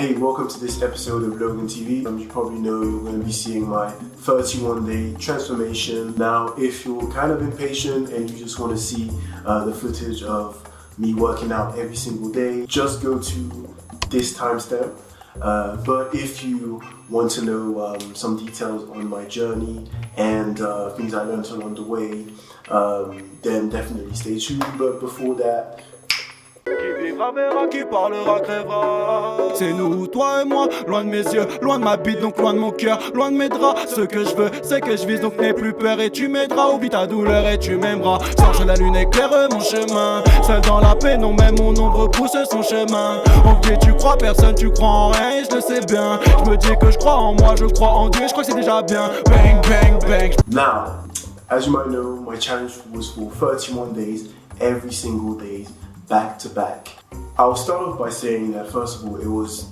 Hey, welcome to this episode of Logan TV. You probably know you're going to be seeing my 31-day transformation. Now, if you're kind of impatient and you just want to see the footage of me working out every single day, just go to this timestamp. But if you want to know some details on my journey and things I learned along the way, then definitely stay tuned. But before that, Qui vivra verra, qui parlera crèvera. C'est nous, toi et moi, loin de mes yeux, loin de ma bite, donc loin de mon cœur, loin de mes draps. Ce que je veux, c'est que je vise, donc n'aie plus peur et tu m'aideras. Oublie ta douleur et tu m'aimeras. Cherche la lune, éclaire mon chemin. Seul dans la paix, non, même mon ombre pousse son chemin. En Dieu, tu crois, personne, tu crois en rien, et je le sais bien. Je me dis que je crois en moi, je crois en Dieu, je crois que c'est déjà bien. Bang, bang, bang. now, as you might know, my challenge was for 31 days, every single day, back to back. I'll start off by saying that first of all, it was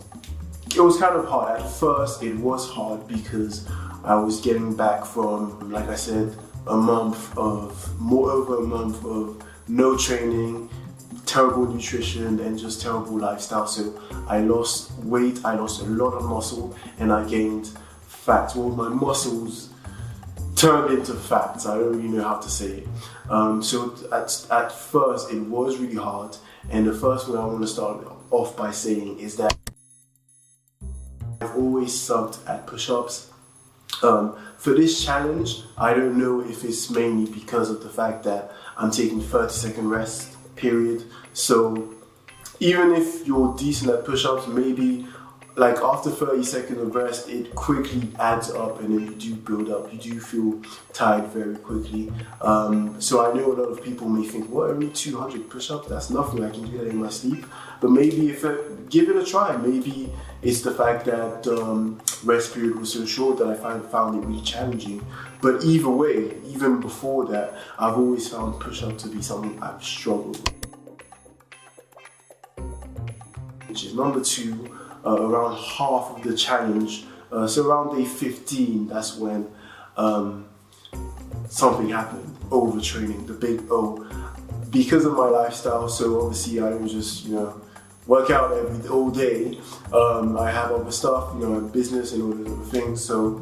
kind of hard. At first, it was hard because I was getting back from, like I said, more over a month of no training, terrible nutrition, and just terrible lifestyle. So I lost weight, I lost a lot of muscle, and I gained fat. Well, my muscles turned into fat. I don't really know how to say it. So at first, it was really hard. And the first thing I want to start off by saying is that I've always sucked at push-ups. For this challenge, I don't know if it's mainly because of the fact that I'm taking 30-second rest period. So even if you're decent at push-ups, maybe like after 30 seconds of rest, it quickly adds up and then you do build up. You do feel tired very quickly. So I know a lot of people may think, well, only 200 push-ups, that's nothing, I can do that in my sleep. But maybe if I give it a try, maybe it's the fact that rest period was so short that I found it really challenging. But either way, even before that, I've always found push-up to be something I've struggled with. Which is number two. Around half of the challenge, so around day 15, that's when something happened, overtraining, the big O. Because of my lifestyle, so obviously I don't just, work out all day. I have other stuff, business and all those other things, so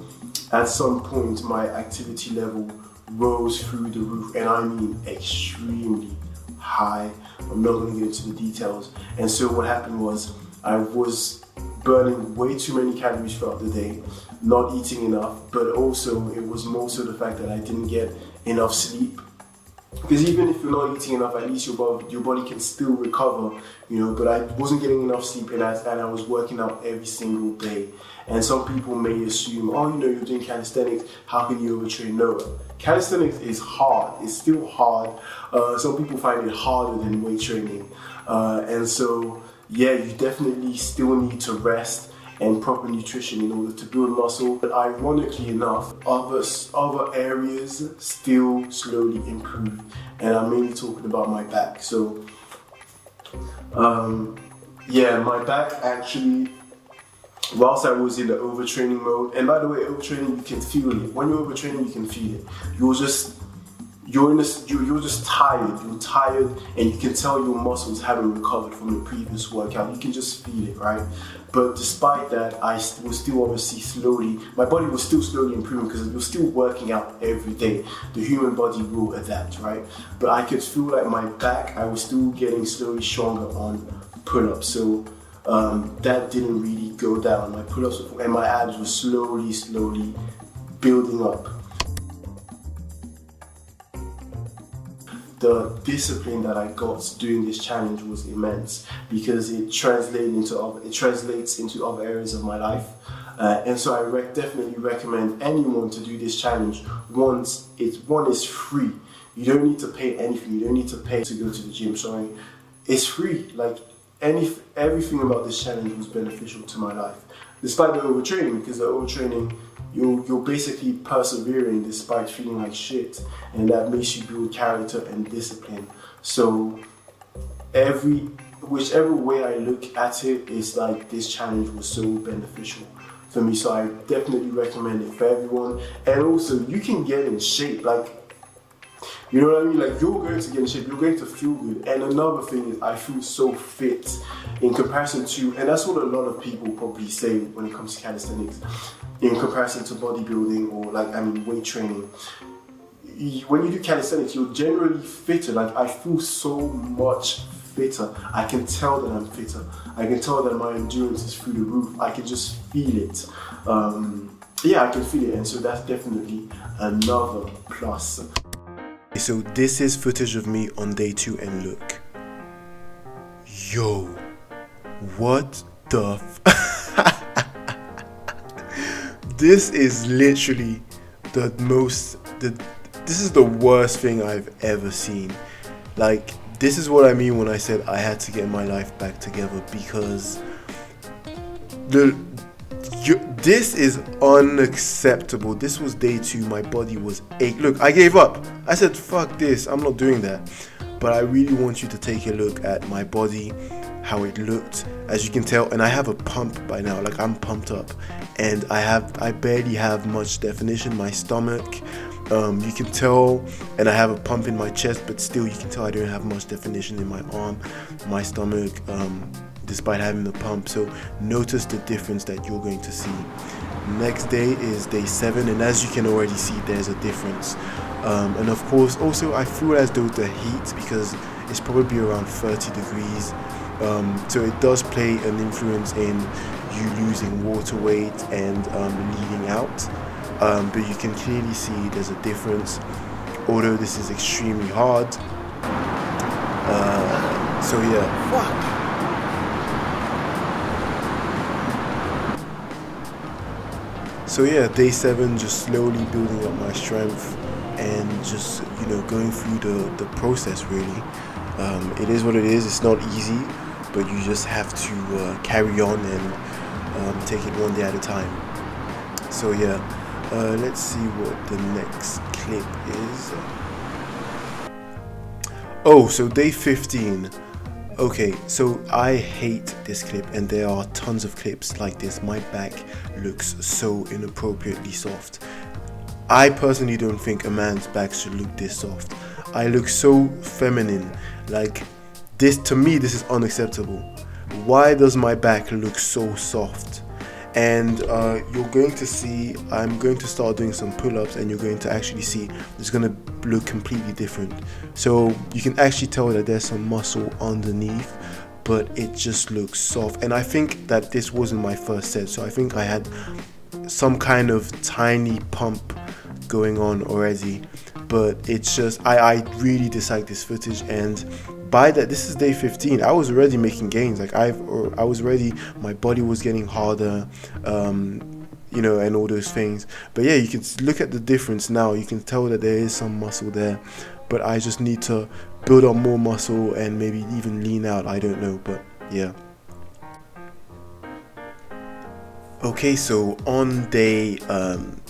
at some point my activity level rose through the roof, and I mean extremely high. I'm not going to get into the details. And so what happened was I was burning way too many calories throughout the day, not eating enough, but also it was more so the fact that I didn't get enough sleep. Because even if you're not eating enough, at least your body can still recover, but I wasn't getting enough sleep and I was working out every single day. And some people may assume, you're doing calisthenics, how can you overtrain? No, calisthenics is hard, it's still hard. Some people find it harder than weight training. And so, yeah, you definitely still need to rest and proper nutrition in order to build muscle. But ironically enough, other areas still slowly improve. And I'm mainly talking about my back. So, my back actually, whilst I was in the overtraining mode, and by the way, overtraining, you can feel it. When you're overtraining, you can feel it. You're just tired. You're tired, and you can tell your muscles haven't recovered from the previous workout. You can just feel it, right? But despite that, I was still obviously my body was still slowly improving because you're still working out every day. The human body will adapt, right? But I could feel like my back, I was still getting slowly stronger on pull-ups. So that didn't really go down. My pull-ups and my abs were slowly building up. The discipline that I got doing this challenge was immense because it translates into other areas of my life. And so I definitely recommend anyone to do this challenge. One is free. You don't need to pay anything. You don't need to pay to go to the gym. Sorry, it's free. Like everything about this challenge was beneficial to my life, despite the overtraining. Because the overtraining, you're basically persevering despite feeling like shit, and that makes you build character and discipline. So whichever way I look at it, it's like this challenge was so beneficial for me. So I definitely recommend it for everyone. And also, you can get in shape. Like, You know what I mean? Like, you're going to get in shape, you're going to feel good. And another thing is, I feel so fit in comparison to, and that's what a lot of people probably say when it comes to calisthenics, in comparison to bodybuilding or weight training. When you do calisthenics, you're generally fitter. Like, I feel so much fitter. I can tell that I'm fitter. I can tell that my endurance is through the roof. I can just feel it. I can feel it, and so that's definitely another plus. So this is footage of me on day 2, and look. Yo, what the This is literally this is the worst thing I've ever seen. Like, this is what I mean when I said I had to get my life back together, because this is unacceptable. This was day 2. My body was ache. Look, I gave up. I said, fuck this. I'm not doing that. But I really want you to take a look at my body, how it looked. As you can tell, and I have a pump by now. Like, I'm pumped up, and I barely have much definition. My stomach, you can tell, and I have a pump in my chest, but still you can tell I don't have much definition in my arm, my stomach, despite having the pump. So notice the difference that you're going to see. Next day is day 7, and as you can already see, there's a difference. And of course, also I feel as though the heat, because it's probably around 30 degrees, so it does play an influence in you losing water weight and leading out. But you can clearly see there's a difference, although this is extremely hard. So yeah. Fuck. So yeah, day 7, just slowly building up my strength and just, going through the process really. It is what it is. It's not easy, but you just have to carry on and take it one day at a time. So yeah, let's see what the next clip is. Oh, so day 15. Okay, so I hate this clip, and there are tons of clips like this. My back looks so inappropriately soft. I personally don't think a man's back should look this soft. I look so feminine. Like, this, to me, this is unacceptable. Why does my back look so soft? And you're going to see, I'm going to start doing some pull-ups, and you're going to actually see it's going to look completely different. So you can actually tell that there's some muscle underneath, but it just looks soft. And I think that this wasn't my first set, so I think I had some kind of tiny pump going on already. But it's just, I really dislike this footage, and by that, this is day 15, I was already making gains. Like, I was already, my body was getting harder, and all those things. But yeah, you can look at the difference now. You can tell that there is some muscle there, but I just need to build up more muscle and maybe even lean out. I don't know, but yeah. Okay, so on day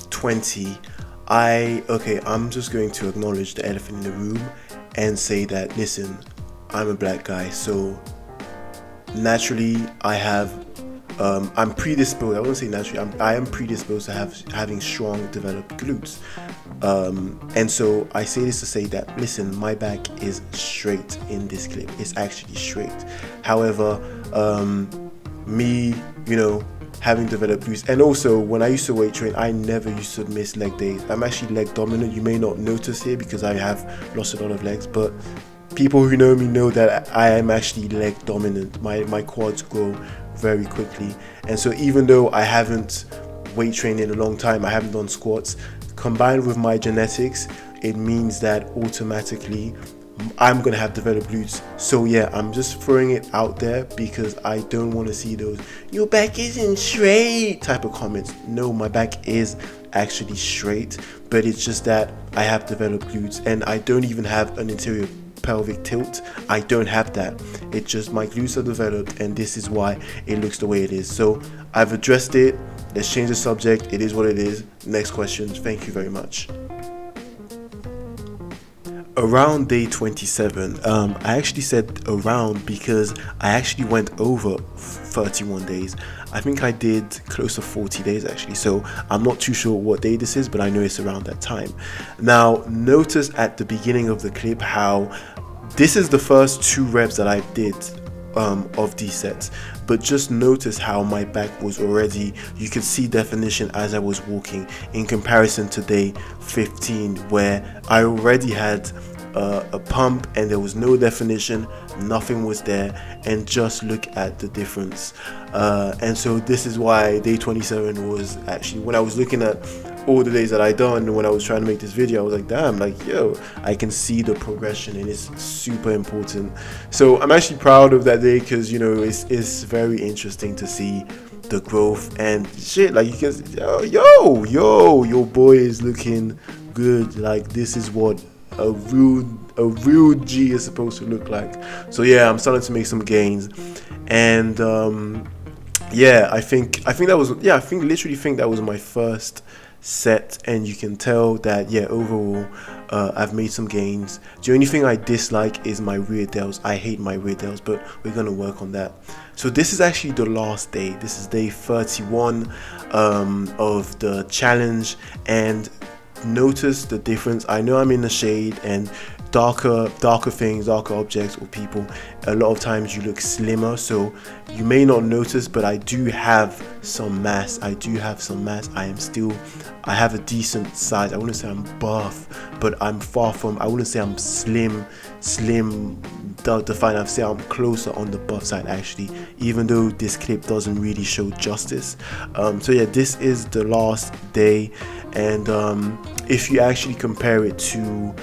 20, I'm just going to acknowledge the elephant in the room and say that, listen, I'm a black guy, so naturally I'm predisposed. I won't say naturally. I am predisposed to having strong developed glutes, and so I say this to say that, listen, my back is straight in this clip. It's actually straight. However, me, having developed glutes, and also when I used to weight train, I never used to miss leg days. I'm actually leg dominant. You may not notice here because I have lost a lot of legs, but people who know me know that I am actually leg dominant. My quads grow very quickly, and so even though I haven't weight trained in a long time, I haven't done squats, combined with my genetics, it means that automatically I'm gonna have developed glutes. So yeah, I'm just throwing it out there because I don't want to see those "your back isn't straight" type of comments. No, my back is actually straight, but it's just that I have developed glutes, and I don't even have an interior pelvic tilt. I don't have that. It's just my glutes are developed, and this is why it looks the way it is. So I've addressed it. Let's change the subject. It is what it is. Next questions. Thank you very much. around day 27, I actually said around because I actually went over 31 days. I think I did close to 40 days actually, so I'm not too sure what day this is, but I know it's around that time. Now notice at the beginning of the clip how this is the first 2 reps that I did of these sets, but just notice how my back was already, you could see definition as I was walking in comparison to day 15 where I already had a pump and there was no definition, nothing was there, and just look at the difference. And so this is why day 27 was actually, when I was looking at all the days that I done when I was trying to make this video, I was like, damn, like, yo, I can see the progression and it's super important. So I'm actually proud of that day because, you know, it's very interesting to see the growth and shit. Like, you can, your boy is looking good. Like, this is what a real G is supposed to look like. So yeah, I'm starting to make some gains, and yeah, I think that was, yeah, I literally that was my first set, and you can tell that, yeah, overall I've made some gains. The only thing I dislike is my rear delts. I hate my rear delts, but we're gonna work on that. So this is actually the last day. This is day 31 of the challenge, and notice the difference. I know I'm in the shade, and darker things, darker objects or people, a lot of times you look slimmer, so you may not notice, but I do have some mass. I have a decent size. I wouldn't say I'm buff, but I'm far from, I wouldn't say I'm slim defined. I'd say I'm closer on the buff side actually, even though this clip doesn't really show justice. So yeah, this is the last day, and if you actually compare it to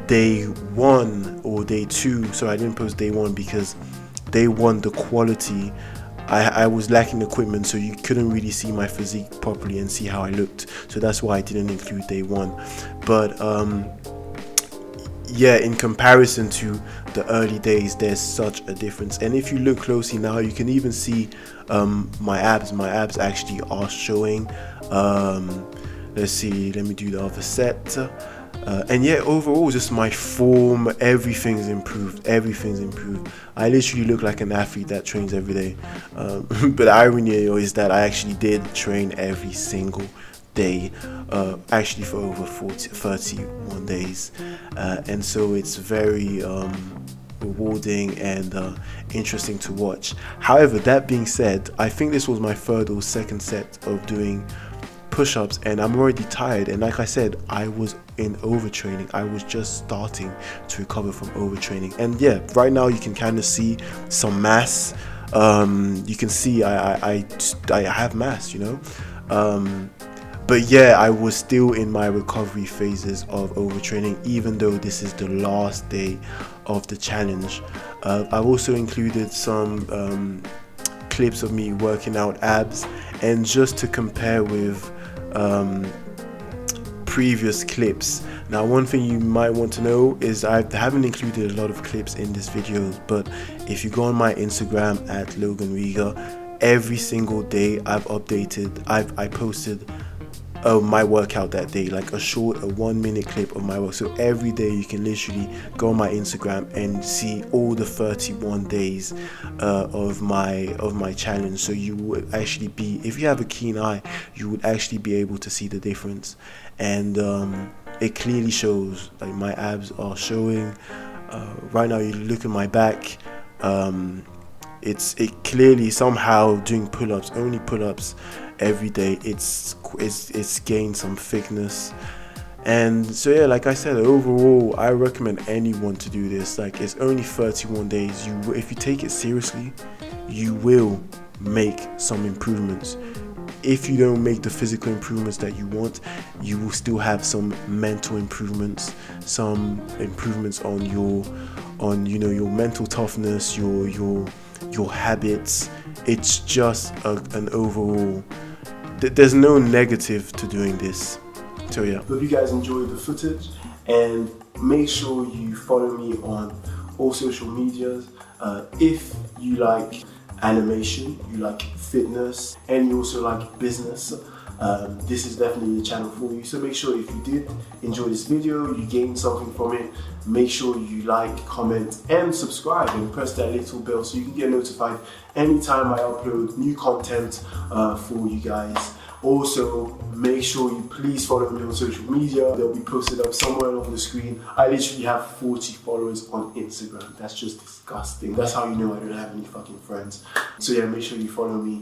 day 1 or day 2, so I didn't post day 1 because day 1 the quality, I was lacking equipment, so you couldn't really see my physique properly and see how I looked, so that's why I didn't include day 1. But yeah, in comparison to the early days, there's such a difference. And if you look closely now, you can even see my abs actually are showing. Let's see, let me do the other set. And yeah, overall, just my form, everything's improved. I literally look like an athlete that trains every day. But the irony is that I actually did train every single day, actually for over 31 days. And so it's very rewarding and interesting to watch. However, that being said, I think this was my 3rd or 2nd set of doing push-ups, and I'm already tired, and like I said, I was in overtraining. I was just starting to recover from overtraining, and yeah, right now you can kind of see some mass. You can see I have mass, you know, but yeah, I was still in my recovery phases of overtraining, even though this is the last day of the challenge. I've also included some clips of me working out abs, and just to compare with previous clips. Now, one thing you might want to know is I haven't included a lot of clips in this video, but if you go on my Instagram at Logan Riga, every single day I posted my workout that day, like a 1-minute clip of my work. So every day you can literally go on my Instagram and see all the 31 days of my challenge. So you would actually be, if you have a keen eye, you would actually be able to see the difference, and it clearly shows. Like, my abs are showing. Right now, you look at my back, it clearly, somehow, doing pull-ups, only pull-ups every day, it's gained some thickness. And so yeah, like I said, overall I recommend anyone to do this. Like, it's only 31 days. If you take it seriously, you will make some improvements. If you don't make the physical improvements that you want, you will still have some mental improvements, some improvements on your mental toughness, your habits. It's just an overall, there's no negative to doing this. So yeah, hope you guys enjoyed the footage, and make sure you follow me on all social medias. If you like animation, you like fitness, and you also like business, this is definitely the channel for you. So make sure if you did enjoy this video, you gained something from it, make sure you like, comment and subscribe and press that little bell so you can get notified anytime I upload new content for you guys. Also, make sure you please follow me on social media. They'll be posted up somewhere on the screen. I literally have 40 followers on Instagram. That's just disgusting. That's how you know I don't have any fucking friends. So yeah, make sure you follow me.